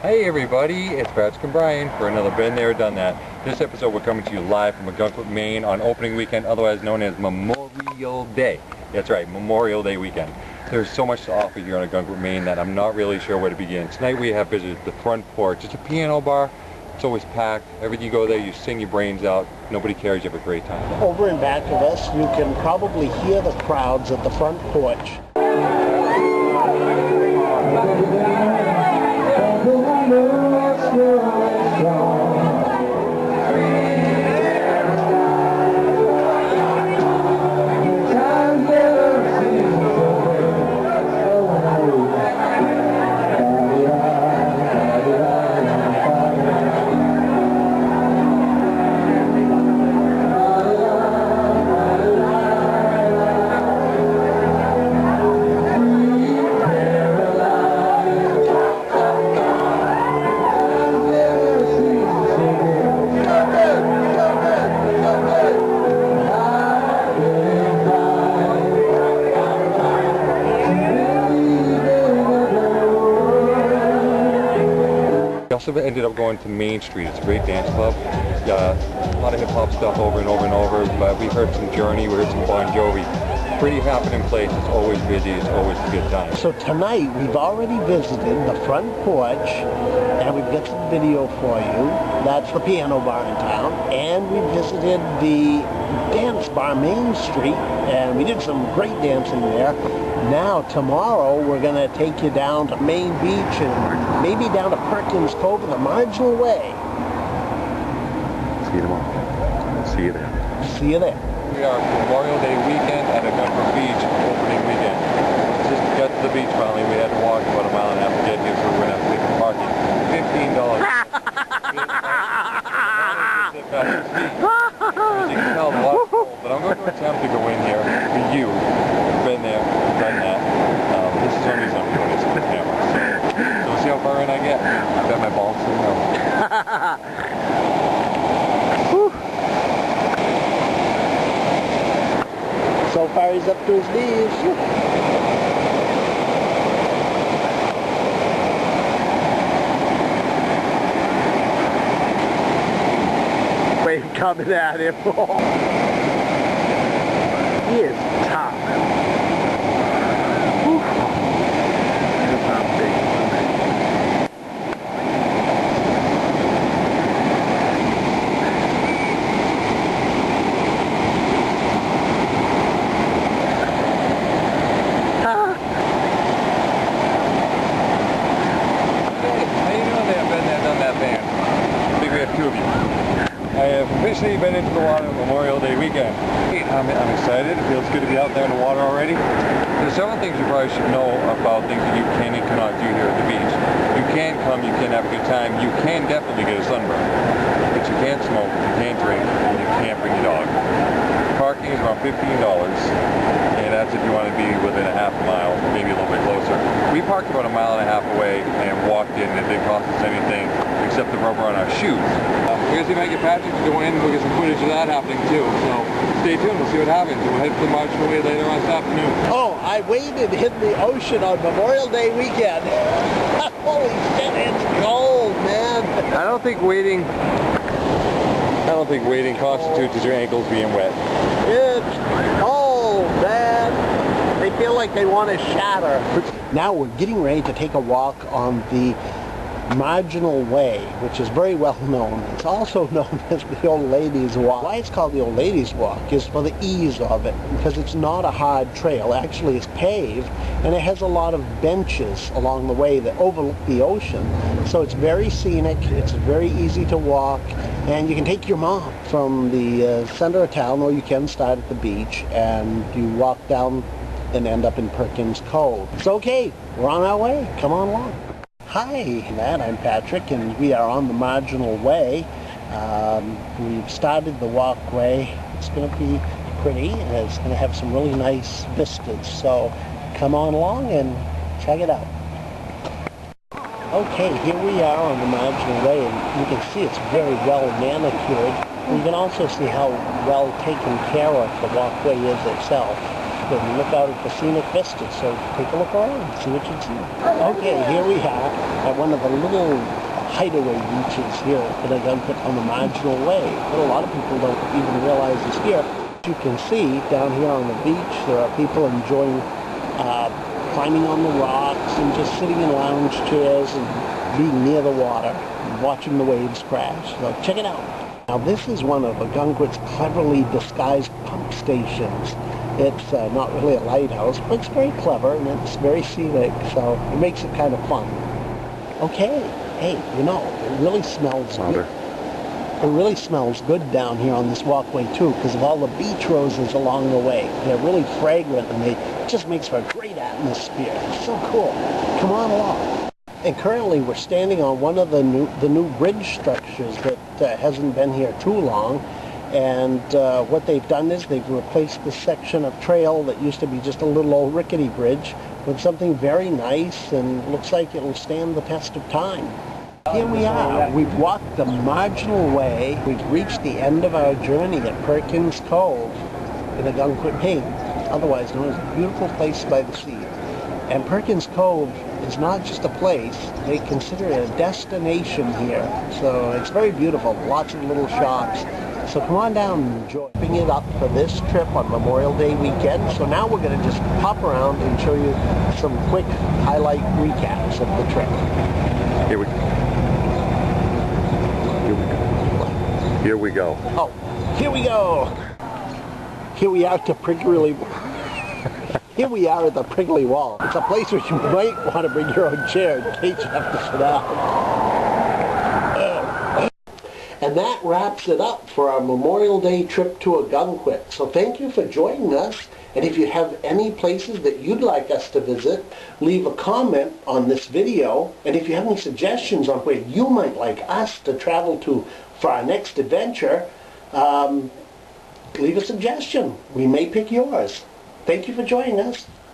Hey everybody, it's Patrick and Brian for another Been There, Done That. This episode we're coming to you live from Ogunquit, Maine on opening weekend, otherwise known as Memorial Day. That's right, Memorial Day weekend. There's so much to offer here on Ogunquit, Maine that I'm not really sure where to begin. Tonight we have visited the front porch. It's a piano bar. It's always packed. Every time you go there, you sing your brains out. Nobody cares. You have a great time. Over in back of us, you can probably hear the crowds at the front porch. We also ended up going to Main Street. It's a great dance club. A lot of hip-hop stuff over and over and over, but we heard some Journey, we heard some Bon Jovi. Pretty happening place. It's always busy. It's always a good time. So tonight, we've already visited the front porch, and we've got some video for you. That's the piano bar in town. And we visited the dance bar, Main Street, and we did some great dancing there. Now, tomorrow, we're going to take you down to Main Beach and maybe down to Perkins Cove and the Marginal Way. See you tomorrow. See you there. See you there. We are Memorial Day weekend at Ogunquit Beach, opening weekend. Just got to the beach finally. We had to walk about a mile and a half to get here, so we're going to have to pay for parking. $15. As you can tell, the water's cold, but I'm going to attempt to go in here for you. Been there, done that. This is only something when it's on the camera. So we'll see how far in I get. I bet my balls in there. So far, he's up to his knees. Wave coming at him. He is tough. That's not big. I have officially been into the water Memorial Day weekend. I'm excited. It feels good to be out there in the water already. There's several things you probably should know about things that you can and cannot do here at the beach. You can come, you can have a good time, you can definitely get a sunburn. But you can't smoke, you can't drink, and you can't bring your dog. Parking is around $15, and that's if you want to be within a half a mile, maybe a little bit closer. We parked about a mile and a half away and walked in, and it didn't cost us anything except the rubber on our shoes. We're going to see if I can get Patrick to go in, and we'll get some footage of that happening too. So stay tuned, we'll see what happens. We'll head to the Marginal Way later on this afternoon. Oh, I waded in the ocean on Memorial Day weekend. Holy shit, it's cold, man. I don't think wading constitutes your ankles being wet. It's cold, man. They feel like they want to shatter. Now we're getting ready to take a walk on the Marginal Way, which is very well known. It's also known as the Old Ladies Walk. Why it's called the Old Ladies Walk is for the ease of it, because it's not a hard trail. Actually, it's paved, and it has a lot of benches along the way that overlook the ocean. So it's very scenic, it's very easy to walk, and you can take your mom from the center of town, or you can start at the beach, and you walk down and end up in Perkins Cove. It's okay, we're on our way. Come on along. Hi, Matt, I'm Patrick, and we are on the Marginal Way. We've started the walkway. It's going to be pretty, and it's going to have some really nice vistas. So come on along and check it out. Okay, here we are on the Marginal Way, and you can see it's very well manicured. You can also see how well taken care of the walkway is itself. and look out at the scenic vista. So take a look around, see what you see. Okay, here we are at one of the little hideaway beaches here at Ogunquit on the Marginal Way. But a lot of people don't even realize it's here. As you can see, down here on the beach, there are people enjoying climbing on the rocks and just sitting in lounge chairs and being near the water and watching the waves crash. So check it out. Now this is one of Ogunquit's cleverly disguised pump stations. It's not really a lighthouse, but it's very clever and it's very scenic, so it makes it kind of fun. Okay, hey, you know, it really smells good. It really smells good down here on this walkway too, because of all the beach roses along the way. They're really fragrant and it just makes for a great atmosphere. It's so cool. Come on along. And currently we're standing on one of the new bridge structures that hasn't been here too long. And what they've done is they've replaced this section of trail that used to be just a little old rickety bridge with something very nice and looks like it'll stand the test of time. Here we are. We've walked the Marginal Way. We've reached the end of our journey at Perkins Cove in Ogunquit, Maine, otherwise known as a beautiful place by the sea. And Perkins Cove is not just a place, they consider it a destination here. So it's very beautiful, lots of little shops. So come on down and enjoy. Picking it up for this trip on Memorial Day weekend. So now we're going to just pop around and show you some quick highlight recaps of the trip. Here we go. Here we go. Oh, here we go. Here we are at the Prickly. Here we are at the Prickly Wall. It's a place where you might want to bring your own chair in case you have to sit down. And that wraps it up for our Memorial Day trip to Ogunquit. So thank you for joining us. And if you have any places that you'd like us to visit, leave a comment on this video. And if you have any suggestions on where you might like us to travel to for our next adventure, leave a suggestion. We may pick yours. Thank you for joining us.